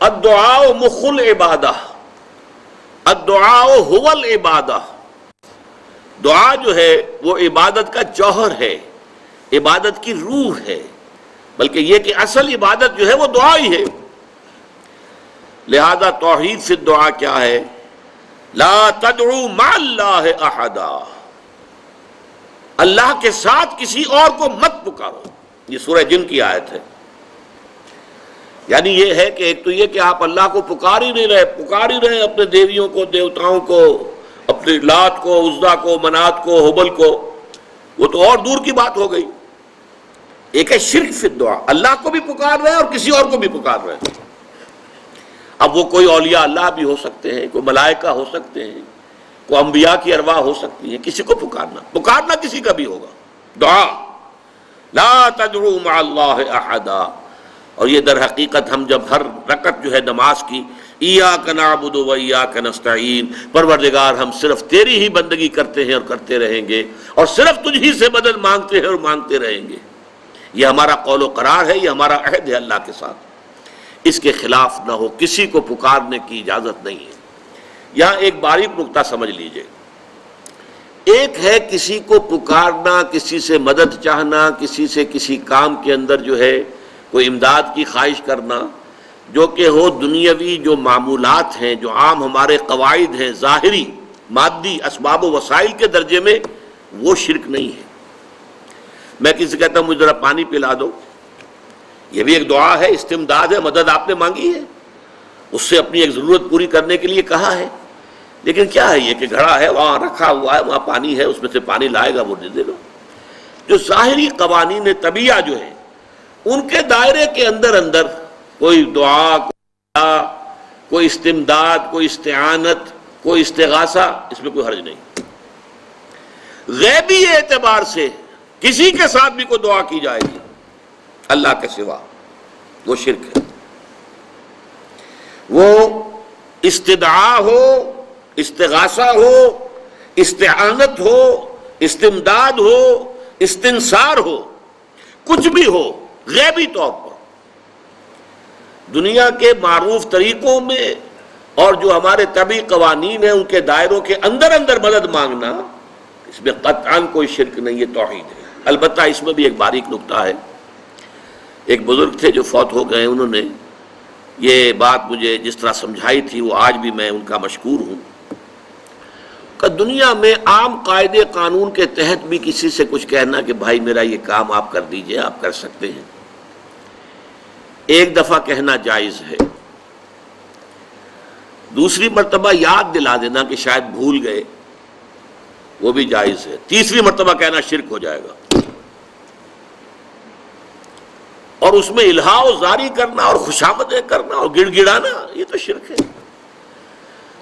الدعاء مخ العبادہ، الدعاء هو العبادہ، دعا جو ہے وہ عبادت کا جوہر ہے، عبادت کی روح ہے، بلکہ یہ کہ اصل عبادت جو ہے وہ دعا ہی ہے۔ لہذا توحید فی الدعا کیا ہے؟ لا تدعو مع اللہ احدا، اللہ کے ساتھ کسی اور کو مت پکارو۔ یہ سورہ جن کی آیت ہے۔ یعنی یہ ہے کہ ایک تو یہ کہ آپ اللہ کو پکار ہی رہے اپنے دیویوں کو، دیوتاؤں کو، اپنے لات کو، عزا کو، منات کو، حبل کو، وہ تو اور دور کی بات ہو گئی۔ ایک ہے شرک فی الدعا، اللہ کو بھی پکار رہے ہیں اور کسی اور کو بھی پکار رہے ہیں۔ اب وہ کوئی اولیاء اللہ بھی ہو سکتے ہیں، کوئی ملائکہ ہو سکتے ہیں، کوئی انبیاء کی ارواح ہو سکتی ہیں، کسی کو پکارنا کسی کا بھی ہوگا۔ دعا لا تدعو مع اللہ احدا، اور یہ در حقیقت ہم جب ہر رکعت جو ہے نماز کی ایاک نعبد و ایاک نستعین، پروردگار ہم صرف تیری ہی بندگی کرتے ہیں اور کرتے رہیں گے، اور صرف تجھ ہی سے مدد مانگتے ہیں اور مانگتے رہیں گے، یہ ہمارا قول و قرار ہے، یہ ہمارا عہد ہے اللہ کے ساتھ، اس کے خلاف نہ ہو، کسی کو پکارنے کی اجازت نہیں ہے۔ یہاں ایک باریک نکتہ سمجھ لیجئے، ایک ہے کسی کو پکارنا، کسی سے مدد چاہنا، کسی سے کسی کام کے اندر جو ہے کوئی امداد کی خواہش کرنا، جو کہ ہو دنیاوی جو معمولات ہیں، جو عام ہمارے قواعد ہیں، ظاہری مادی اسباب و وسائل کے درجے میں، وہ شرک نہیں ہے۔ میں کسی سے کہتا ہوں مجھے ذرا پانی پلا دو، یہ بھی ایک دعا ہے، استمداد ہے، مدد آپ نے مانگی ہے، اس سے اپنی ایک ضرورت پوری کرنے کے لیے کہا ہے، لیکن کیا ہے یہ کہ گھڑا ہے وہاں رکھا ہوا ہے، وہاں پانی ہے، اس میں سے پانی لائے گا وہ دے دو۔ جو ظاہری قوانین طبیعہ جو ہیں ان کے دائرے کے اندر کوئی دعا، کوئی استمداد، کوئی استعانت، کوئی استغاثہ، اس میں کوئی حرج نہیں۔ غیبی اعتبار سے کسی کے ساتھ بھی کوئی دعا کی جائے گی اللہ کے سوا، وہ شرک ہے۔ وہ استدعا ہو، استغاثہ ہو، استعانت ہو، استمداد ہو، استنصار ہو، کچھ بھی ہو، غیبی طور پر دنیا کے معروف طریقوں میں اور جو ہمارے طبعی قوانین ہیں ان کے دائروں کے اندر مدد مانگنا، اس میں قطعاً کوئی شرک نہیں، یہ توحید ہے۔ البتہ اس میں بھی ایک باریک نکتہ ہے۔ ایک بزرگ تھے جو فوت ہو گئے، انہوں نے یہ بات مجھے جس طرح سمجھائی تھی وہ آج بھی میں ان کا مشکور ہوں کہ دنیا میں عام قاعدے قانون کے تحت بھی کسی سے کچھ کہنا کہ بھائی میرا یہ کام آپ کر دیجئے، آپ کر سکتے ہیں، ایک دفعہ کہنا جائز ہے، دوسری مرتبہ یاد دلا دینا کہ شاید بھول گئے، وہ بھی جائز ہے، تیسری مرتبہ کہنا شرک ہو جائے گا، اور اس میں الہا و زاری کرنا اور خوشامدیں کرنا اور گڑ گڑانا، یہ تو شرک ہے۔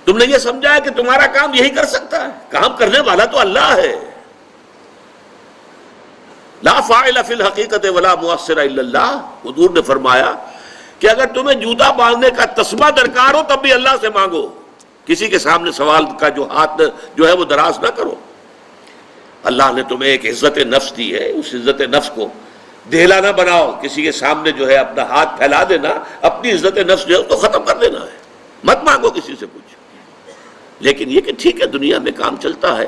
تم نے یہ سمجھا ہے کہ تمہارا کام یہی کر سکتا ہے، کام کرنے والا تو اللہ ہے۔ لا فاعل فی الحقیقت ولا مؤثر الا اللہ، حضور نے فرمایا کہ اگر تمہیں جوتا باندھنے کا تسمہ درکار ہو تب بھی اللہ سے مانگو، کسی کے سامنے سوال کا جو ہاتھ جو ہے وہ دراز نہ کرو۔ اللہ نے تمہیں ایک عزت نفس دی ہے، اس عزت نفس کو دہلا نہ بناؤ، کسی کے سامنے جو ہے اپنا ہاتھ پھیلا دینا، اپنی عزت نفس جو ہے اس کو ختم کر دینا ہے، مت مانگو کسی سے کچھ۔ لیکن یہ کہ ٹھیک ہے دنیا میں کام چلتا ہے۔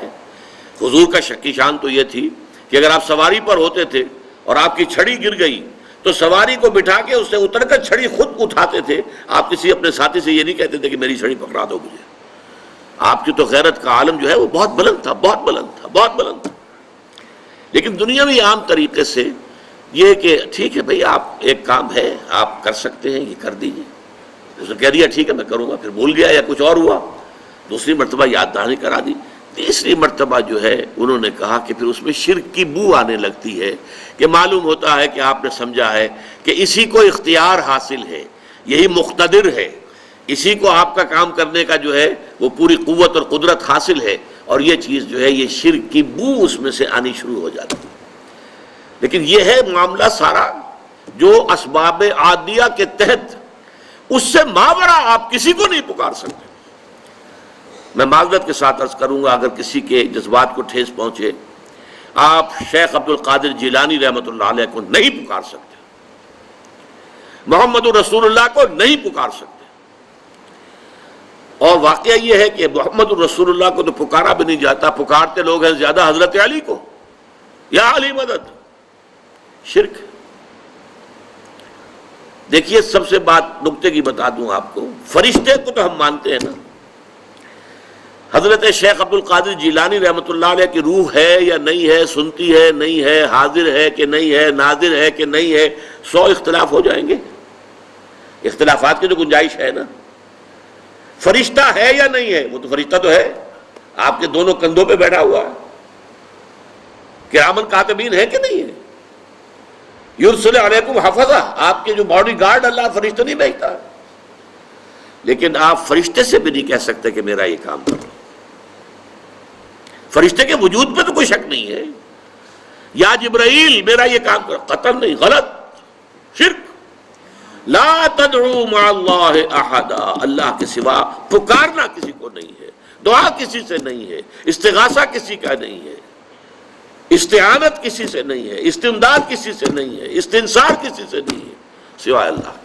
حضور کا شکی شان تو یہ تھی کہ اگر آپ سواری پر ہوتے تھے اور آپ کی چھڑی گر گئی تو سواری کو بٹھا کے اس سے اتر کر چھڑی خود اٹھاتے تھے، آپ کسی اپنے ساتھی سے یہ نہیں کہتے تھے کہ میری چھڑی پکڑا دو مجھے۔ آپ کی تو غیرت کا عالم جو ہے وہ بہت بلند تھا، بہت بلند تھا، بہت بلند تھا۔ لیکن دنیا میں عام طریقے سے یہ کہ ٹھیک ہے بھئی آپ ایک کام ہے آپ کر سکتے ہیں، یہ کر دیجئے، اس نے کہہ دیا ٹھیک ہے میں کروں گا، پھر بھول گیا یا کچھ اور ہوا، دوسری مرتبہ یاد دہانی کرا دی، تیسری مرتبہ جو ہے انہوں نے کہا کہ پھر اس میں شرک کی بو آنے لگتی ہے کہ معلوم ہوتا ہے کہ آپ نے سمجھا ہے کہ اسی کو اختیار حاصل ہے، یہی مقتدر ہے، اسی کو آپ کا کام کرنے کا جو ہے وہ پوری قوت اور قدرت حاصل ہے، اور یہ چیز جو ہے یہ شرک کی بو اس میں سے آنی شروع ہو جاتی ہے۔ لیکن یہ ہے معاملہ سارا جو اسباب عادیہ کے تحت، اس سے ماورا آپ کسی کو نہیں پکار سکتے۔ میں معذرت کے ساتھ عرض کروں گا اگر کسی کے جذبات کو ٹھیس پہنچے، آپ شیخ عبد القادر جیلانی رحمۃ اللہ علیہ کو نہیں پکار سکتے، محمد رسول اللہ کو نہیں پکار سکتے، اور واقعہ یہ ہے کہ محمد الرسول اللہ کو تو پکارا بھی نہیں جاتا، پکارتے لوگ ہیں زیادہ حضرت علی کو، یا علی مدد، شرک۔ دیکھیے سب سے بات نکتے کی بتا دوں آپ کو، فرشتے کو تو ہم مانتے ہیں نا، حضرت شیخ عبد القادر جیلانی رحمۃ اللہ علیہ کی روح ہے یا نہیں ہے، سنتی ہے نہیں ہے، حاضر ہے کہ نہیں ہے، ناظر ہے کہ نہیں ہے، 100 اختلاف ہو جائیں گے، اختلافات کی تو گنجائش ہے نا۔ فرشتہ ہے یا نہیں ہے، وہ تو فرشتہ تو ہے، آپ کے دونوں کندھوں پہ بیٹھا ہوا ہے، کرامن کاتبین ہے کہ نہیں ہے، یرسل علیکم حفظہ، آپ کے جو باڈی گارڈ اللہ فرشتہ نہیں بھیجتا، لیکن آپ فرشتے سے بھی نہیں کہہ سکتے کہ میرا یہ کام کرو۔ فرشتے کے وجود پہ تو کوئی شک نہیں ہے، یا جبرائیل میرا یہ کام کرو، قطعاً نہیں، غلط، شرک۔ لا تدعو مع اللہ احدا، اللہ کے سوا پکارنا کسی کو نہیں ہے، دعا کسی سے نہیں ہے، استغاثہ کسی کا نہیں ہے، استعانت کسی سے نہیں ہے، استمداد کسی سے نہیں ہے، استنصار کسی سے نہیں ہے، سوائے اللہ۔